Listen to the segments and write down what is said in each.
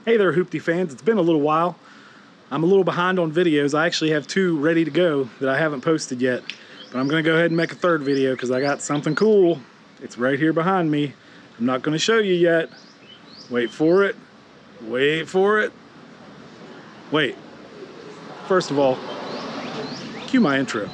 Hey there, Hoopty fans. It's been a little while. I'm a little behind on videos. I actually have 2 ready to go that I haven't posted yet. But I'm going to go ahead and make a 3rd video because I got something cool. It's right here behind me. I'm not going to show you yet. Wait for it. Wait for it. Wait. First of all, cue my intro.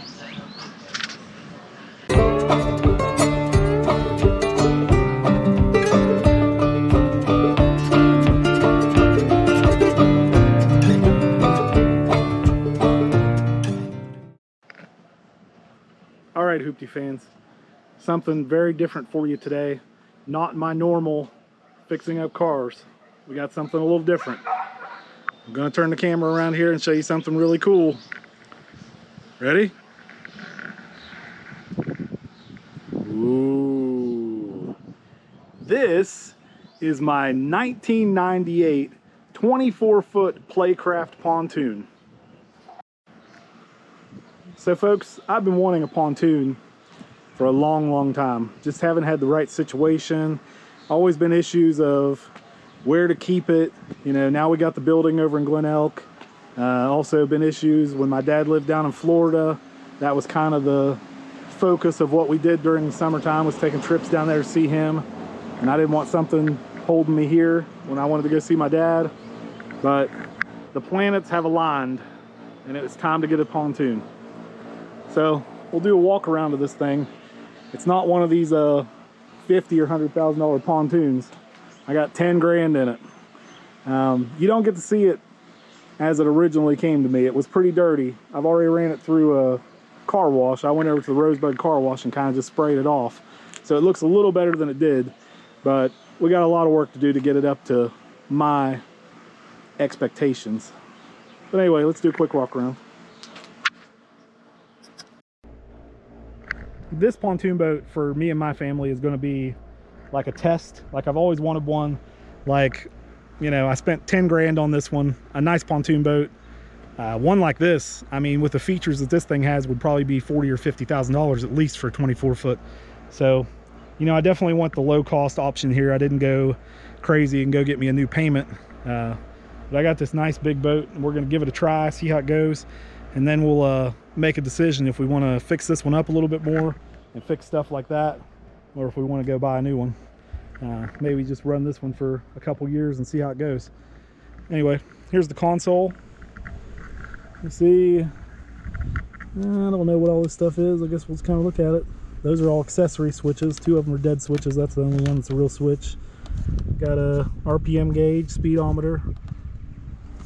Alright, Hoopty fans, something very different for you today. Not my normal fixing up cars. We got something a little different. I'm going to turn the camera around here and show you something really cool. Ready? Ooh. This is my 1998 24-foot Playcraft pontoon. So folks, I've been wanting a pontoon for a long time. Just haven't had the right situation. Always been issues of where to keep it. You know, now we got the building over in Glen Elk. Also been issues when my dad lived down in Florida. That was kind of the focus of what we did during the summertime, was taking trips down there to see him. And I didn't want something holding me here when I wanted to go see my dad. But the planets have aligned and it was time to get a pontoon. So we'll do a walk around of this thing. It's not one of these $50 or $100,000 pontoons. I got 10 grand in it. You don't get to see it as it originally came to me. It was pretty dirty. I've already ran it through a car wash. I went over to the Rosebud car wash and kind of just sprayed it off. So it looks a little better than it did, but we got a lot of work to do to get it up to my expectations. But anyway, let's do a quick walk around. This pontoon boat for me and my family is going to be like a test. Like, I've always wanted one. Like, you know, I spent 10 grand on this one, a nice pontoon boat. One like this, I mean, with the features that this thing has, would probably be $40,000 or $50,000 at least for a 24 foot. So, you know, I definitely want the low cost option here. I didn't go crazy and go get me a new payment. But I got this nice big boat and we're going to give it a try, see how it goes. And then we'll make a decision if we want to fix this one up a little bit more and fix stuff like that, or if we want to go buy a new one. Maybe just run this one for a couple years and see how it goes. Anyway, here's the console. You see, I don't know what all this stuff is. I guess we'll just kind of look at it. Those are all accessory switches. 2 of them are dead switches. That's the only one that's a real switch. Got a RPM gauge, speedometer.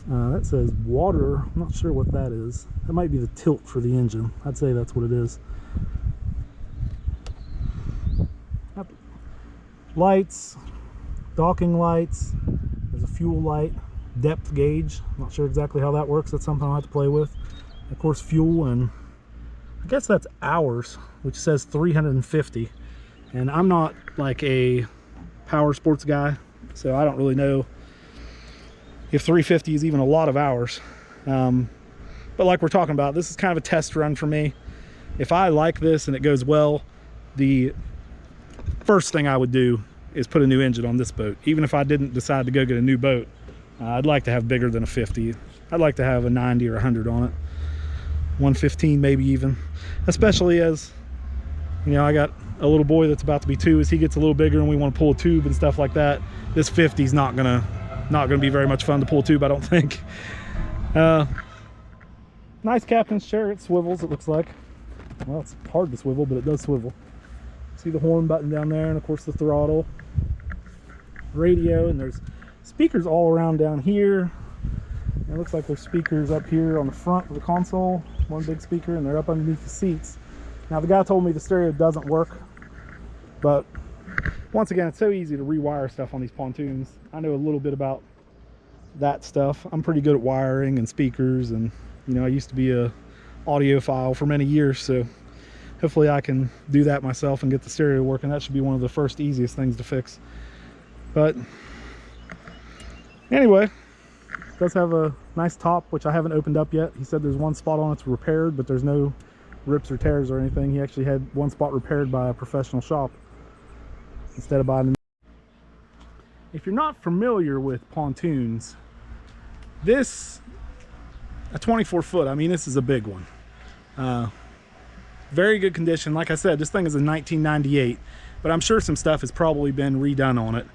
That says water. I'm not sure what that is. That might be the tilt for the engine. I'd say that's what it is. Lights, docking lights. There's a fuel light, depth gauge. I'm not sure exactly how that works. That's something I'll have to play with. Of course, fuel, and I guess that's hours, which says 350. And I'm not like a power sports guy, so I don't really know if 350 is even a lot of hours. But like we're talking about, this is kind of a test run for me. If I like this and it goes well, the first thing I would do is put a new engine on this boat. Even if I didn't decide to go get a new boat, I'd like to have bigger than a 50. I'd like to have a 90 or 100 on it. 115 maybe even. Especially as, you know, I got a little boy that's about to be 2. As he gets a little bigger and we want to pull a tube and stuff like that, this 50 is not gonna be very much fun to pull a tube, I don't think. Nice captain's chair. It swivels, it looks like. Well, it's hard to swivel, but it does swivel. See the horn button down there, and of course the throttle, radio, and there's speakers all around down here. It looks like there's speakers up here on the front of the console, one big speaker, and they're up underneath the seats. Now the guy told me the stereo doesn't work, but once again, it's so easy to rewire stuff on these pontoons. I know a little bit about that stuff. I'm pretty good at wiring and speakers, and you know, I used to be a audiophile for many years, so hopefully I can do that myself and get the stereo working. That should be one of the first easiest things to fix. But anyway, it does have a nice top, which I haven't opened up yet. He said there's one spot on it's repaired, but there's no rips or tears or anything. He actually had one spot repaired by a professional shop instead of buying. if you're not familiar with pontoons, this, a 24 foot, I mean, this is a big one. Very good condition. Like I said, this thing is a 1998, but I'm sure some stuff has probably been redone on it.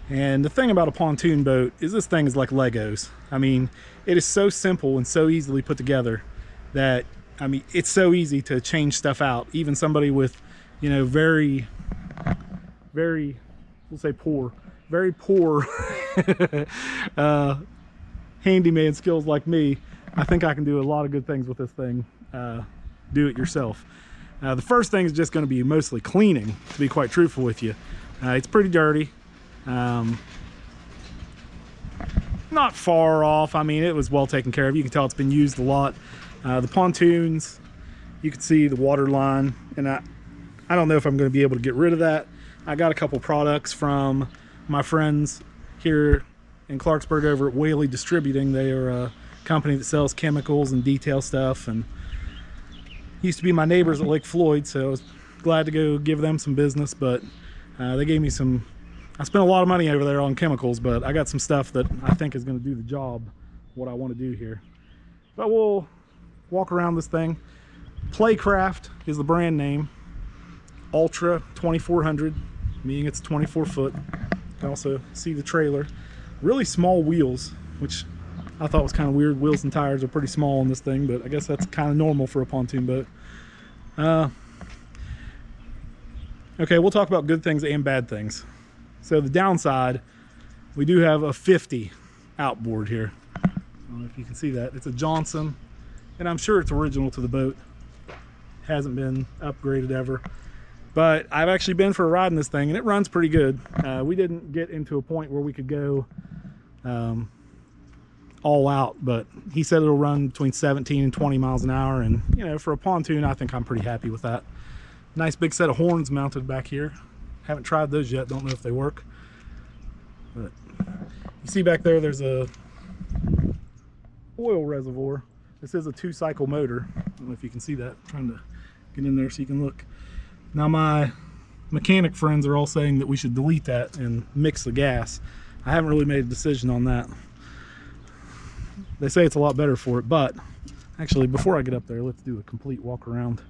And the thing about a pontoon boat is this thing is like Legos. I mean, it is so simple and so easily put together that, I mean, it's so easy to change stuff out. Even somebody with, you know, very, we'll say poor, very poor handyman skills like me, I think I can do a lot of good things with this thing. Do it yourself. The first thing is just going to be mostly cleaning, to be quite truthful with you. It's pretty dirty. Not far off. I mean, it was well taken care of. You can tell it's been used a lot. The pontoons, you can see the water line, and I don't know if I'm going to be able to get rid of that. I got a couple products from my friends here in Clarksburg over at Whaley Distributing. They are a company that sells chemicals and detail stuff, and used to be my neighbors at Lake Floyd, so I was glad to go give them some business. But they gave me some, I spent a lot of money over there on chemicals, but I got some stuff that I think is going to do the job, what I want to do here. But we'll walk around this thing. Playcraft is the brand name. Ultra 2400, meaning it's 24 foot. You can also see the trailer. Really small wheels, which I thought was kind of weird. Wheels and tires are pretty small on this thing, but I guess that's kind of normal for a pontoon boat. Okay, we'll talk about good things and bad things. So the downside, we do have a 50 outboard here. I don't know if you can see that. It's a Johnson, and I'm sure it's original to the boat. Hasn't been upgraded ever. But I've actually been for a ride in this thing, and it runs pretty good. We didn't get into a point where we could go all out, but he said it'll run between 17 and 20 miles an hour, and you know, for a pontoon, I think I'm pretty happy with that. Nice big set of horns mounted back here. Haven't tried those yet, don't know if they work. But you see back there, there's a oil reservoir. This is a 2-cycle motor. I don't know if you can see that. I'm trying to get in there so you can look. Now my mechanic friends are all saying that we should delete that and mix the gas. I haven't really made a decision on that. They say it's a lot better for it, but actually before I get up there, let's do a complete walk around.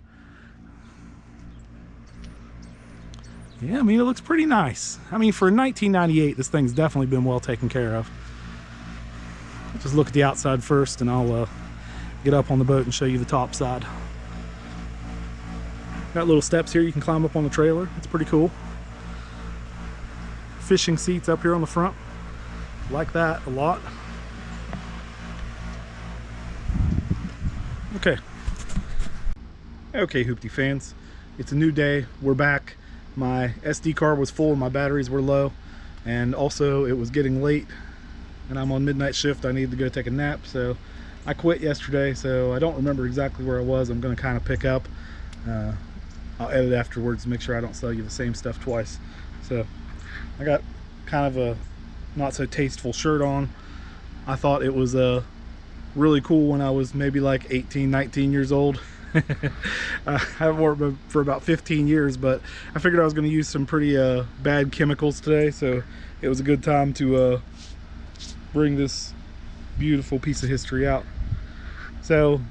Yeah, I mean, it looks pretty nice. I mean, for 1998, this thing's definitely been well taken care of. Just look at the outside first, and I'll get up on the boat and show you the top side. Got little steps here you can climb up on the trailer. It's pretty cool. Fishing seats up here on the front. Like that a lot. Okay. Okay, Hoopty fans. It's a new day. We're back. My SD card was full, my batteries were low, and also it was getting late, and I'm on midnight shift. I need to go take a nap, so I quit yesterday, so I don't remember exactly where I was. I'm going to kind of pick up. I'll edit afterwards to make sure I don't sell you the same stuff twice. So I got kind of a not so tasteful shirt on. I thought it was really cool when I was maybe like 18, 19 years old. I haven't worked for about 15 years, but I figured I was going to use some pretty bad chemicals today, so it was a good time to bring this beautiful piece of history out. So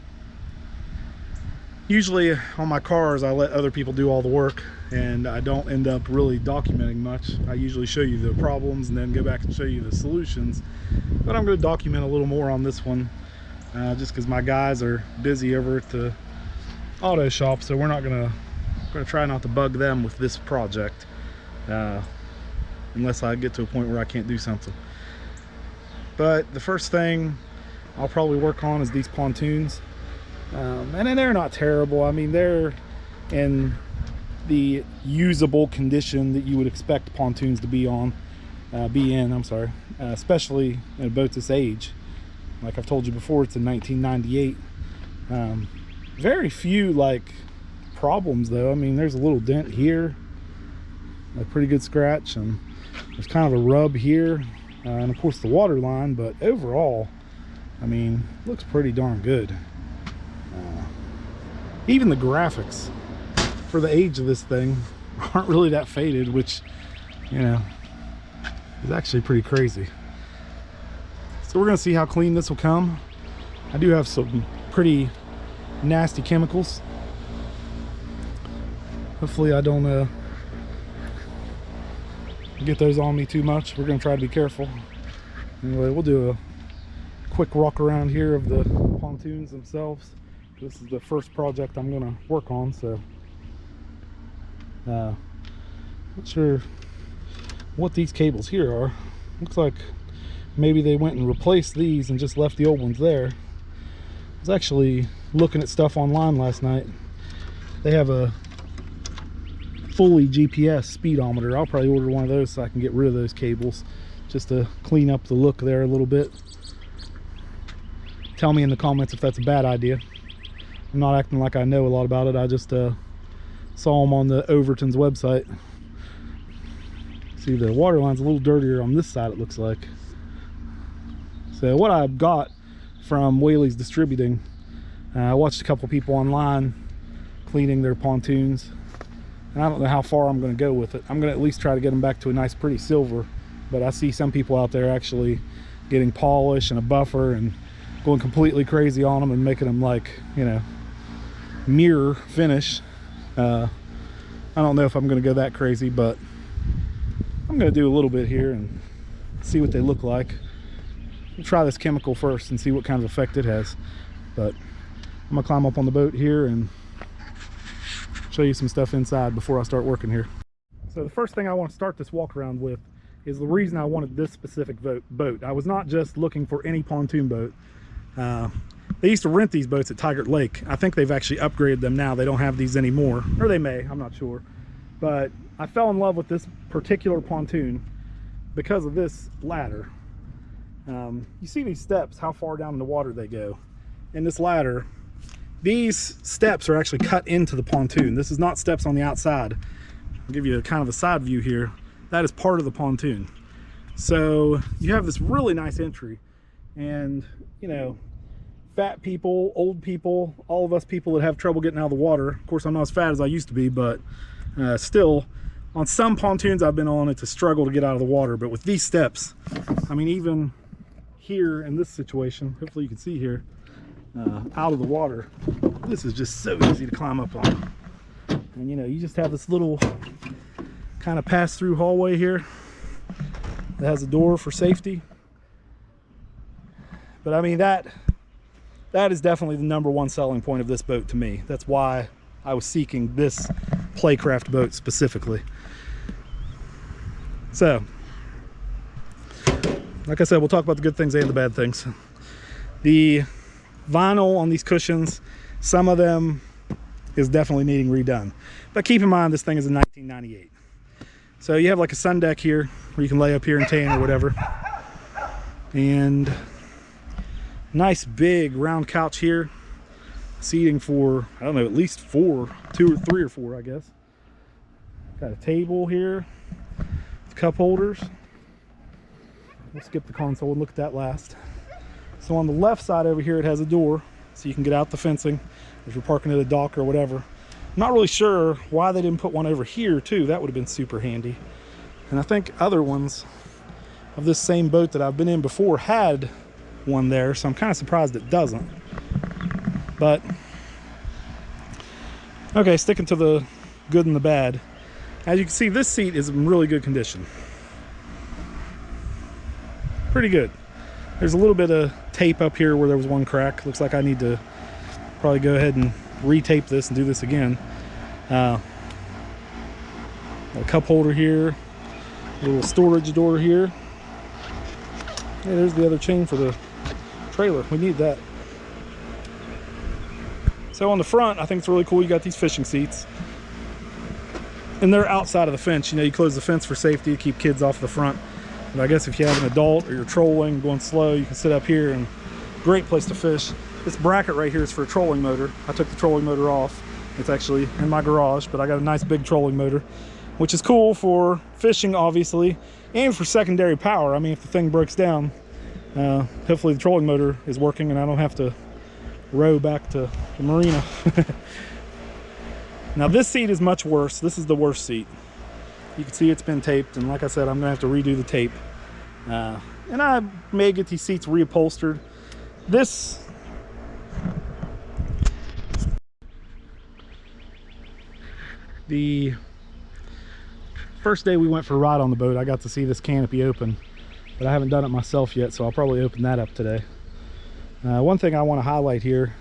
usually on my cars I let other people do all the work, and I don't end up really documenting much. I usually show you the problems and then go back and show you the solutions, but I'm going to document a little more on this one, just because my guys are busy over at the auto shop, so we're not gonna try not to bug them with this project unless I get to a point where I can't do something. But the first thing I'll probably work on is these pontoons, and then they're not terrible. I mean, they're in the usable condition that you would expect pontoons to be in. I'm sorry, especially in a boat this age. Like I've told you before, it's in 1998. Very few like problems though. I mean, there's a little dent here, a pretty good scratch, and there's kind of a rub here, and of course the water line, but overall, I mean, looks pretty darn good. Even the graphics for the age of this thing aren't really that faded, which, you know, is actually pretty crazy. So we're gonna see how clean this will come. I do have some pretty nasty chemicals. Hopefully I don't get those on me too much. We're gonna try to be careful. Anyway, we'll do a quick walk around here of the pontoons themselves. This is the first project I'm gonna work on, so not sure what these cables here are. Looks like maybe they went and replaced these and just left the old ones there. I was actually looking at stuff online last night. They have a fully GPS speedometer. I'll probably order one of those so I can get rid of those cables, just to clean up the look there a little bit. Tell me in the comments if that's a bad idea. I'm not acting like I know a lot about it. I just saw them on the Overton's website. See, the water line's a little dirtier on this side, it looks like. So what I got from Whaley's Distributing, I watched a couple people online cleaning their pontoons, and I don't know how far I'm going to go with it. I'm going to at least try to get them back to a nice pretty silver, but I see some people out there actually getting polish and a buffer and going completely crazy on them and making them like, you know, mirror finish. I don't know if I'm going to go that crazy, but I'm going to do a little bit here and see what they look like. We'll try this chemical first and see what kind of effect it has. But I'm going to climb up on the boat here and show you some stuff inside before I start working here. So the first thing I want to start this walk around with is the reason I wanted this specific boat. I was not just looking for any pontoon boat. They used to rent these boats at Tigert Lake. I think they've actually upgraded them now. They don't have these anymore, or they may, I'm not sure. But I fell in love with this particular pontoon because of this ladder. You see these steps, how far down in the water they go. And this ladder, these steps are actually cut into the pontoon. This is not steps on the outside. I'll give you a kind of a side view here. That is part of the pontoon. So you have this really nice entry, and you know, fat people, old people, all of us people that have trouble getting out of the water. Of course, I'm not as fat as I used to be, but still, on some pontoons I've been on, it's a struggle to get out of the water. But with these steps, I mean, even here in this situation, hopefully you can see here, out of the water, this is just so easy to climb up on. And you know, you just have this little kind of pass-through hallway here that has a door for safety. But I mean, that is definitely the #1 selling point of this boat to me. That's why I was seeking this Playcraft boat specifically. So, like I said, we'll talk about the good things and the bad things. The vinyl on these cushions, some of them is definitely needing redone. But keep in mind, this thing is a 1998. So you have like a sun deck here where you can lay up here and tan or whatever. And nice big round couch here, seating for, I don't know, at least 4, 2 or 3 or 4, I guess. Got a table here with cup holders. We'll skip the console and look at that last. So on the left side over here, it has a door so you can get out the fencing if you're parking at a dock or whatever. I'm not really sure why they didn't put one over here too. That would have been super handy. And I think other ones of this same boat that I've been in before had one there, so I'm kind of surprised it doesn't. But okay, sticking to the good and the bad. As you can see, this seat is in really good condition. Pretty good. There's a little bit of tape up here where there was one crack. Looks like I need to probably go ahead and retape this and do this again. A cup holder here, a little storage door here. Yeah, there's the other chain for the trailer. We need that. So on the front, I think it's really cool. You got these fishing seats, and they're outside of the fence. You know, you close the fence for safety to keep kids off the front. But I guess if you have an adult or you're trolling, going slow, you can sit up here, and great place to fish. This bracket right here is for a trolling motor. I took the trolling motor off. It's actually in my garage, but I got a nice big trolling motor, which is cool for fishing, obviously, and for secondary power. I mean, if the thing breaks down, hopefully the trolling motor is working and I don't have to row back to the marina. Now this seat is much worse. This is the worst seat. You can see it's been taped, and like I said, I'm gonna have to redo the tape. And I may get these seats reupholstered. The first day we went for a ride on the boat, I got to see this canopy open, but I haven't done it myself yet, so I'll probably open that up today. One thing I want to highlight here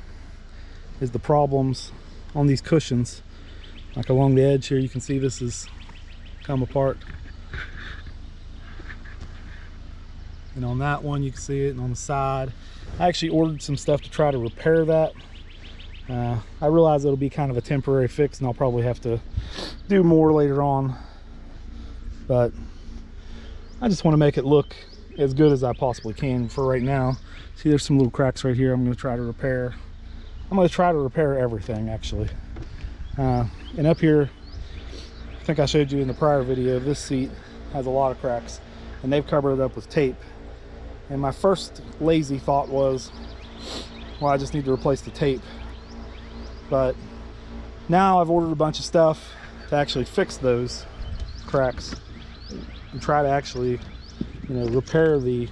is the problems on these cushions. Like along the edge here, you can see this has come apart. And on that one, you can see it, and on the side. I actually ordered some stuff to try to repair that. I realize it'll be kind of a temporary fix, and I'll probably have to do more later on. But I just want to make it look as good as I possibly can for right now. See, there's some little cracks right here I'm going to try to repair. I'm going to try to repair everything, actually. And up here, I think I showed you in the prior video, this seat has a lot of cracks, and they've covered it up with tape. And my first lazy thought was, well, I just need to replace the tape. But now I've ordered a bunch of stuff to actually fix those cracks and try to actually, you know, repair the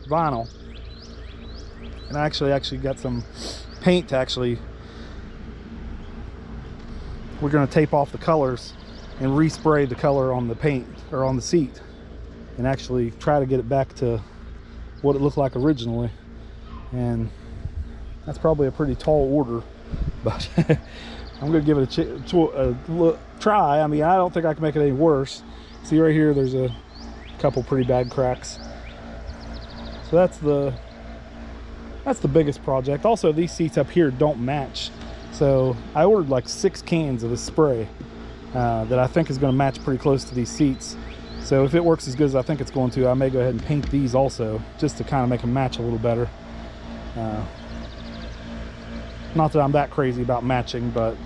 vinyl. And I actually got some paint to actually, we're going to tape off the colors and respray the color on the paint or on the seat and actually try to get it back to what it looked like originally. And that's probably a pretty tall order, but I'm going to give it a try. I mean, I don't think I can make it any worse. See right here, there's a couple pretty bad cracks. So that's the biggest project. Also, these seats up here don't match. So I ordered like 6 cans of this spray that I think is going to match pretty close to these seats. So if it works as good as I think it's going to, I may go ahead and paint these also, just to kind of make them match a little better. Not that I'm that crazy about matching, but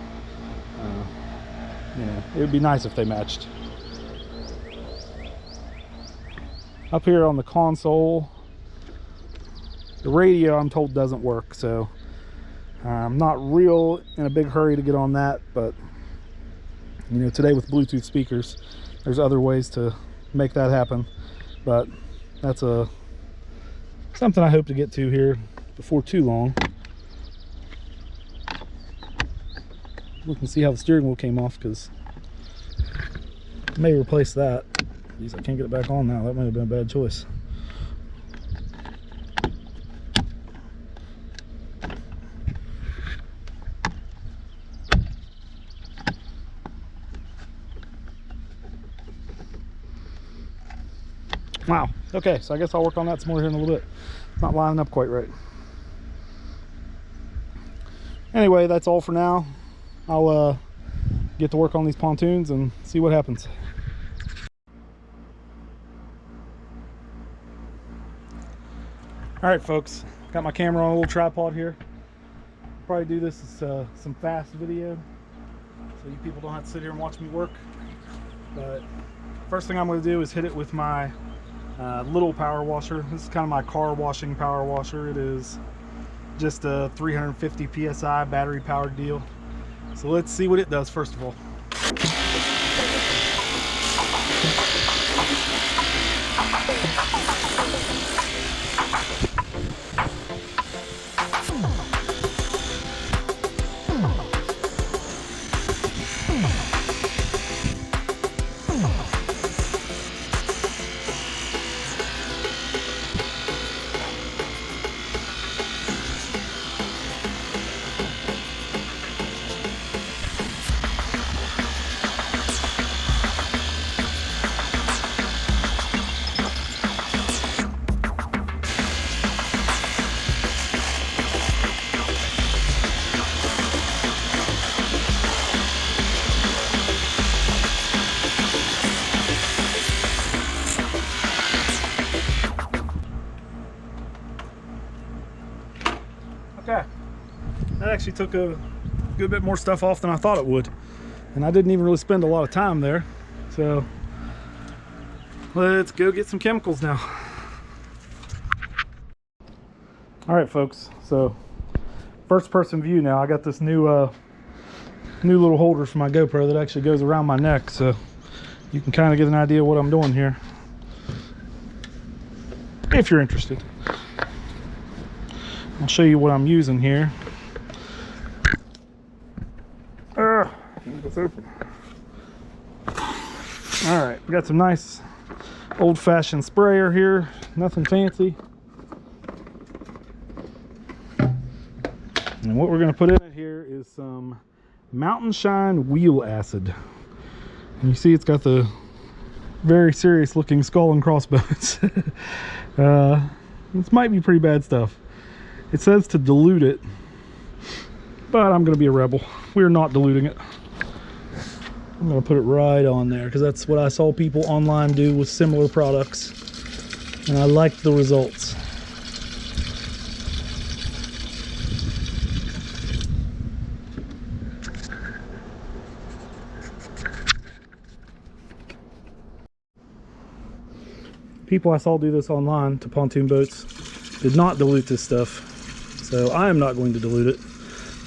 you know, it would be nice if they matched. Up here on the console, the radio, I'm told, doesn't work, so I'm not real in a big hurry to get on that. But you know, today with Bluetooth speakers, there's other ways to make that happen. But that's something I hope to get to here before too long. We can see how the steering wheel came off, because I may replace that. At least I can't get it back on now. That might have been a bad choice. Wow. Okay, so I guess I'll work on that some more here in a little bit. It's not lining up quite right. Anyway, that's all for now. I'll get to work on these pontoons and see what happens. All right, folks, got my camera on a little tripod here. Probably do this as some fast video, so you people don't have to sit here and watch me work. But first thing I'm going to do is hit it with my little power washer. This is kind of my car washing power washer. It is just a 350 psi battery powered deal. So let's see what it does first of all. Okay, that actually took a good bit more stuff off than I thought it would, and I didn't even really spend a lot of time there. So let's go get some chemicals now. All right, folks, so first person view now. I got this new new little holder for my GoPro that actually goes around my neck, so you can kind of get an idea of what I'm doing here, if you're interested. I'll show you what I'm using here. It's open. All right, we got some nice old-fashioned sprayer here, nothing fancy. And what we're going to put in it here is some Mountain Shine wheel acid. And you see it's got the very serious looking skull and crossbones. This might be pretty bad stuff. It says to dilute it, but I'm going to be a rebel. We're not diluting it. I'm going to put it right on there because that's what I saw people online do with similar products, and I liked the results. People I saw do this online to pontoon boats did not dilute this stuff, so I am not going to dilute it.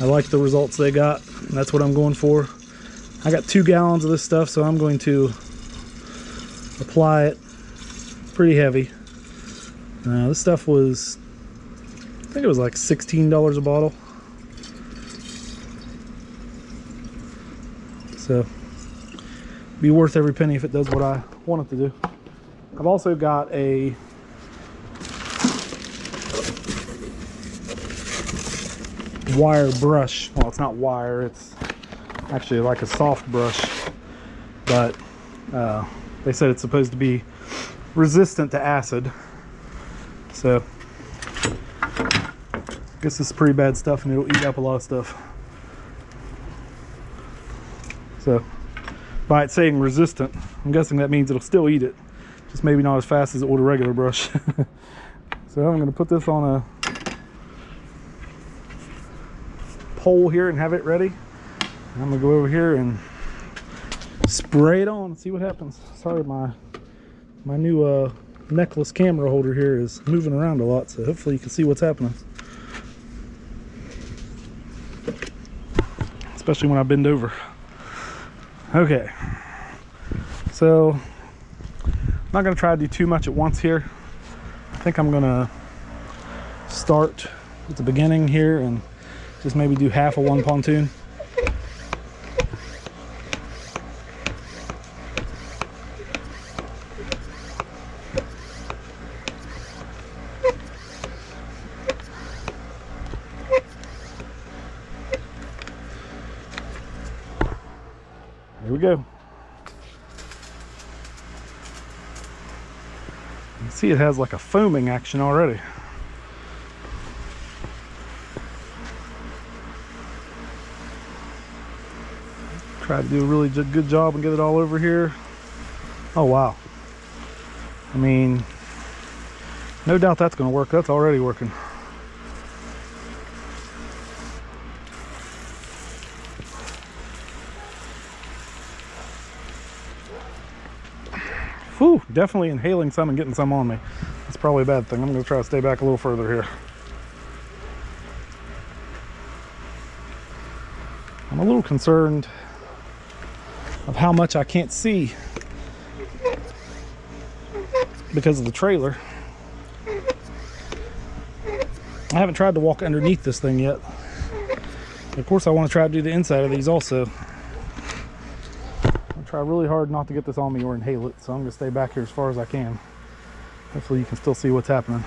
I like the results they got, and that's what I'm going for. I got 2 gallons of this stuff, so I'm going to apply it pretty heavy. This stuff was, I think it was like $16 a bottle. So, be worth every penny if it does what I want it to do. I've also got a wire brush. Well, it's not wire, it's actually like a soft brush, but they said it's supposed to be resistant to acid. So I guess this is pretty bad stuff and it'll eat up a lot of stuff. So by it saying resistant, I'm guessing that means it'll still eat it, just maybe not as fast as it would a regular brush. So I'm going to put this on a pole here and have it ready. I'm gonna go over here and spray it on and see what happens. Sorry, my new necklace camera holder here is moving around a lot, so hopefully you can see what's happening, especially when I bend over. Okay, so I'm not gonna try to do too much at once here. I think I'm gonna start at the beginning here and just maybe do half of one pontoon. Here we go. You can see it has like a foaming action already. Try to do a really good job and get it all over here. Oh wow. I mean, no doubt that's going to work. That's already working. Whew, definitely inhaling some and getting some on me. That's probably a bad thing. I'm going to try to stay back a little further here. I'm a little concerned of how much I can't see because of the trailer. I haven't tried to walk underneath this thing yet. Of course, I want to try to do the inside of these also. Try really hard not to get this on me or inhale it, so I'm going to stay back here as far as I can. Hopefully you can still see what's happening.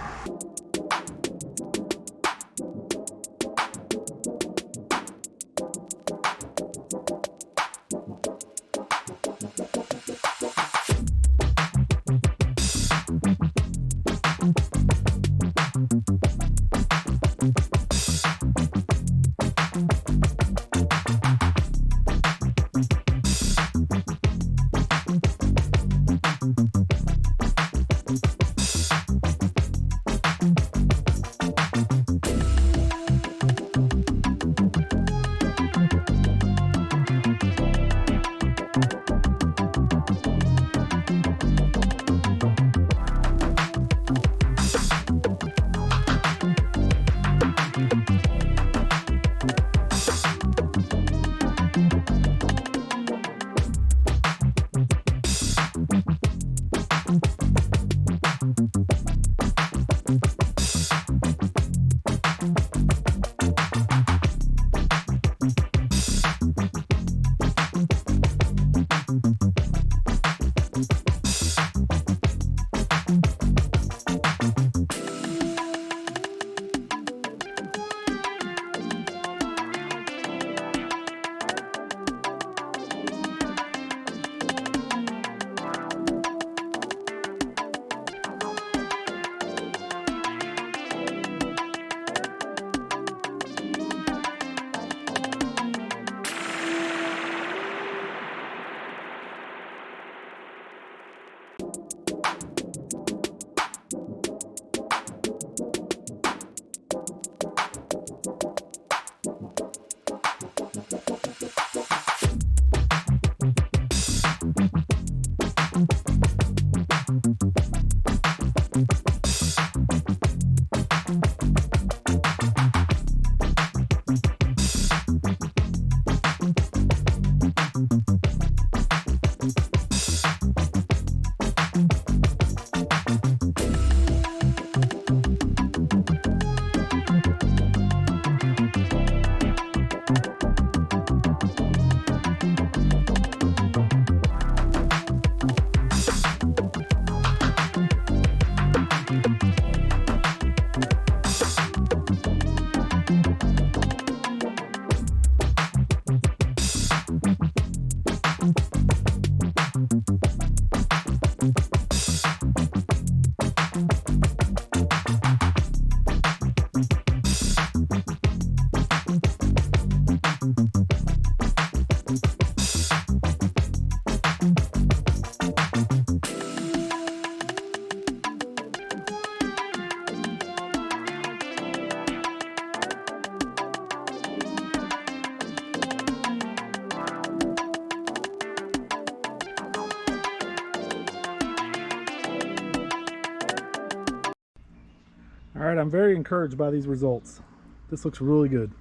Alright, I'm very encouraged by these results. This looks really good.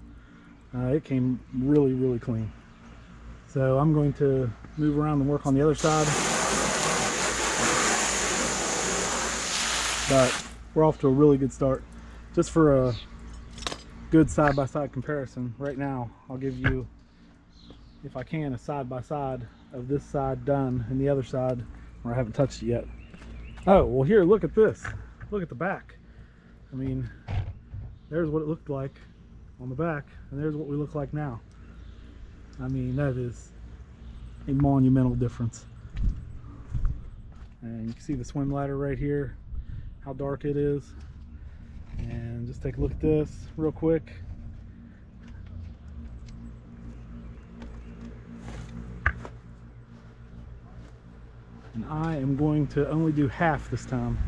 It came really clean. So I'm going to move around and work on the other side. But we're off to a really good start. Just for a good side-by-side comparison, right now I'll give you, if I can, a side-by-side of this side done and the other side where I haven't touched it yet. Oh, well here, look at this. Look at the back. I mean, there's what it looked like on the back, and there's what we look like now. I mean, that is a monumental difference. And you can see the swim ladder right here, how dark it is. And just take a look at this real quick. And I am going to only do half this time.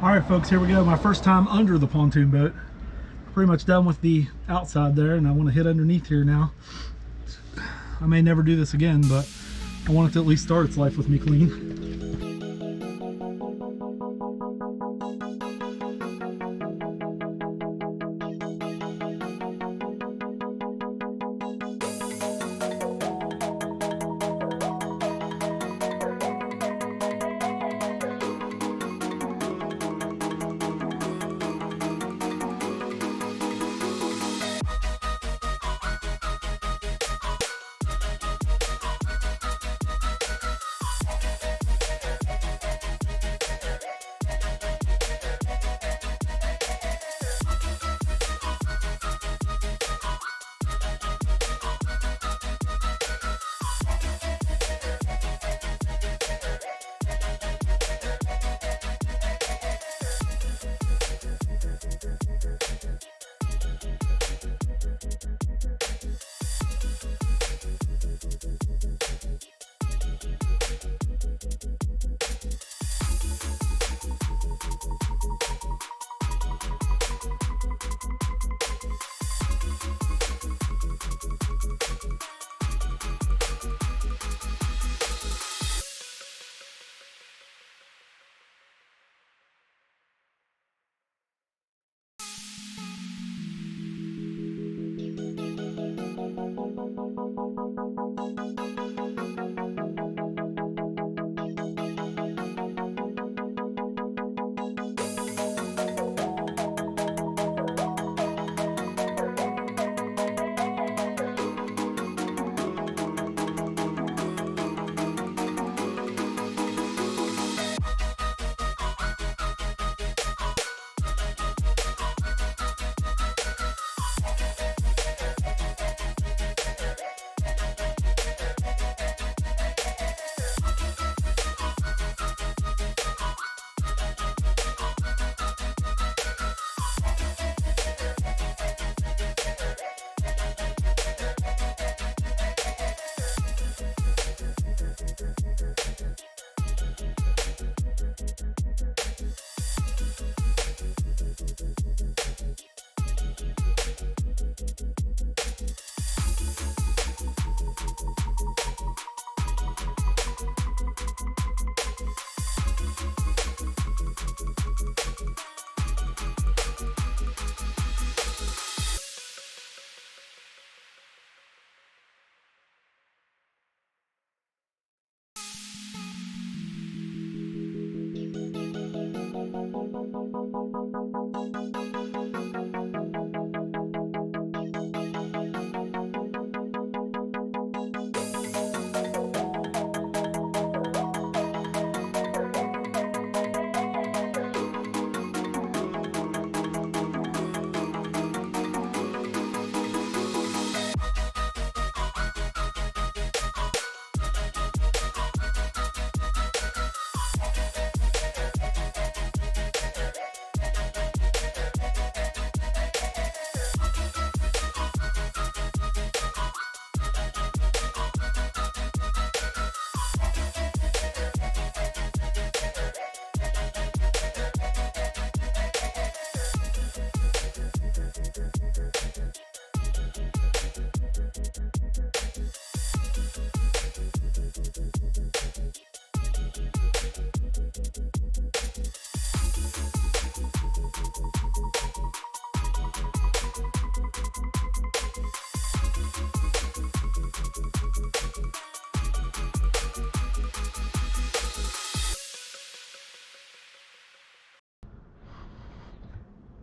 Alright folks, here we go. My first time under the pontoon boat. Pretty much done with the outside there, and I want to hit underneath here now. I may never do this again, but I want it to at least start its life with me clean.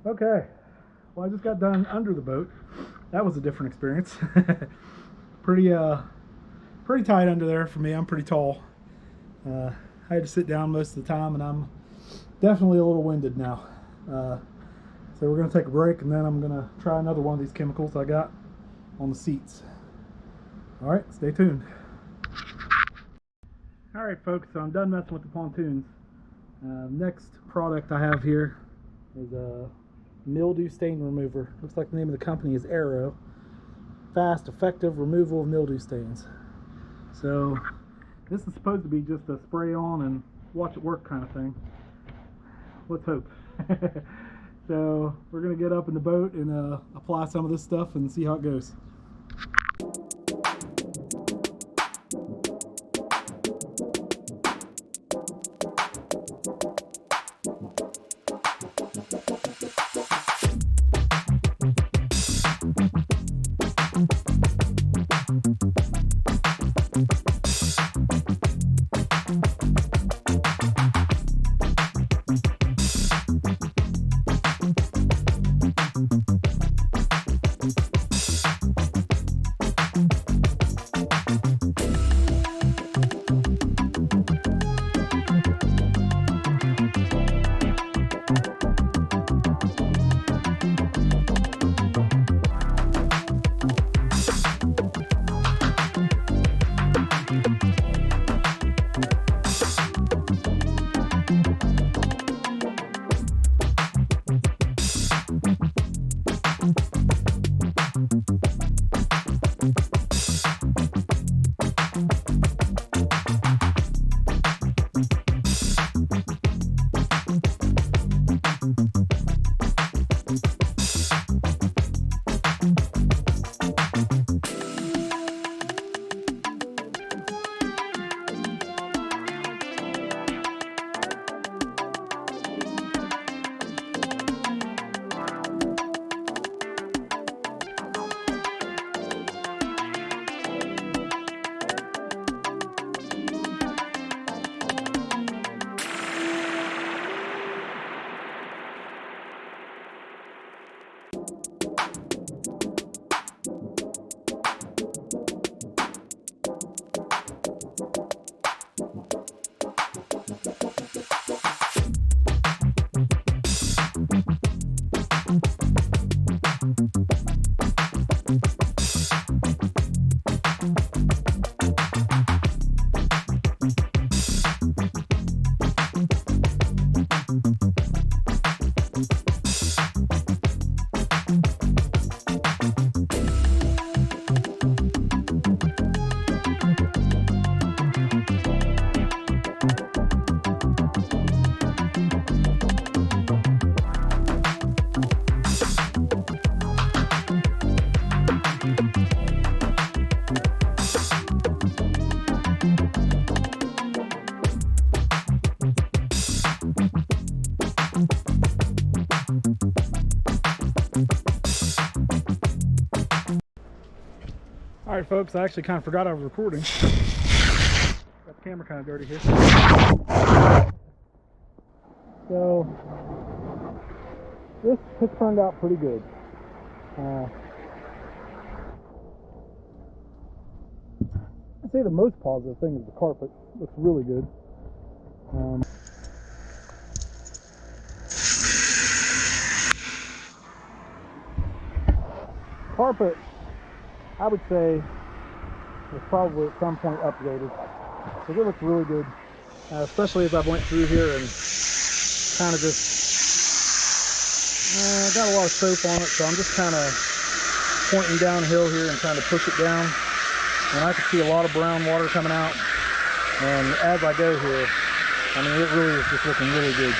Okay, well I just got done under the boat. That was a different experience. pretty pretty tight under there for me. I'm pretty tall. I had to sit down most of the time, and I'm definitely a little winded now. So we're going to take a break, and then I'm going to try another one of these chemicals I got on the seats. All right, stay tuned. All right, folks, so I'm done messing with the pontoons. Next product I have here is a mildew stain remover. Looks like the name of the company is Arrow. Fast, effective removal of mildew stains. So this is supposed to be just a spray on and watch it work kind of thing. Let's hope. So we're going to get up in the boat and apply some of this stuff and see how it goes. All right, folks, I actually kind of forgot I was recording. Got the camera kind of dirty here. So, this has turned out pretty good. I'd say the most positive thing is the carpet. Looks really good. Carpet, I would say, was probably at some point upgraded, because it looks really good, especially as I went through here and kind of just got a lot of soap on it, so I'm just kind of pointing downhill here and trying to push it down, and I can see a lot of brown water coming out, and as I go here, I mean, it really is just looking really good.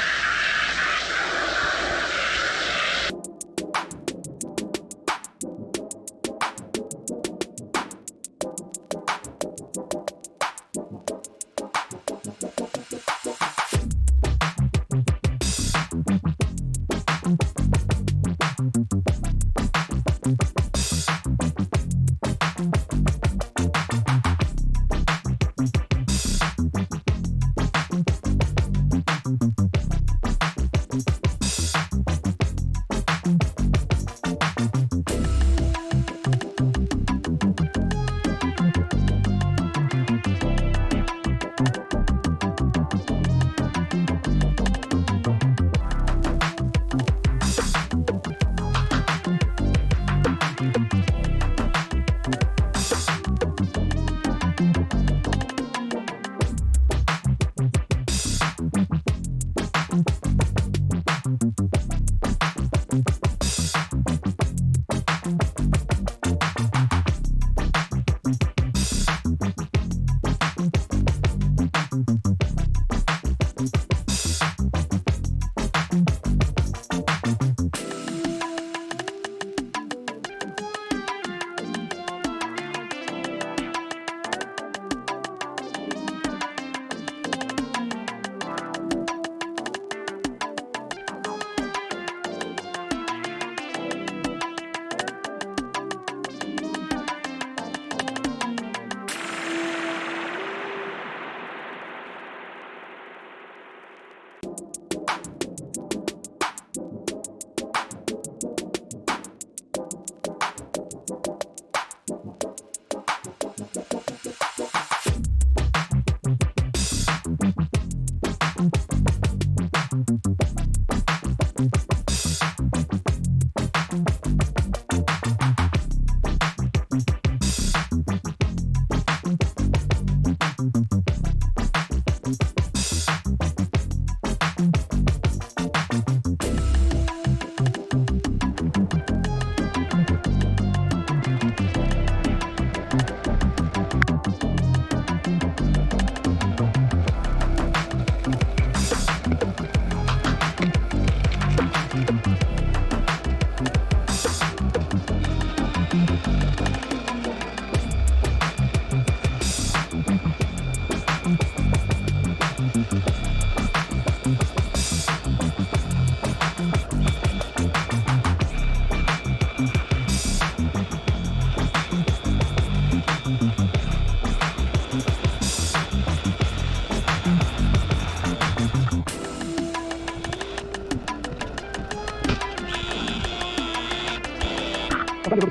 That's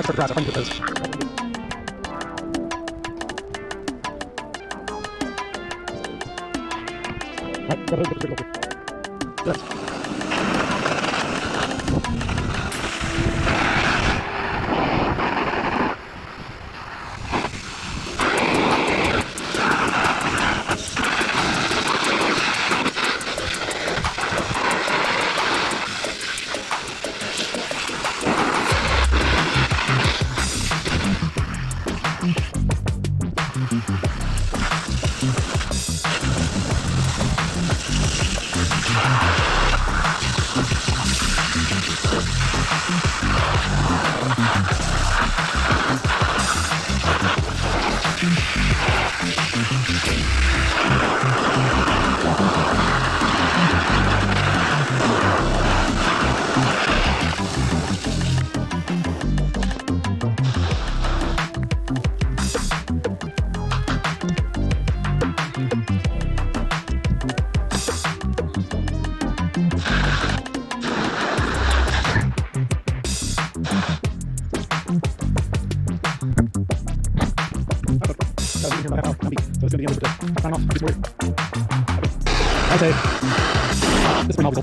for crabs. I find those. Yes. Okay. This one I'll be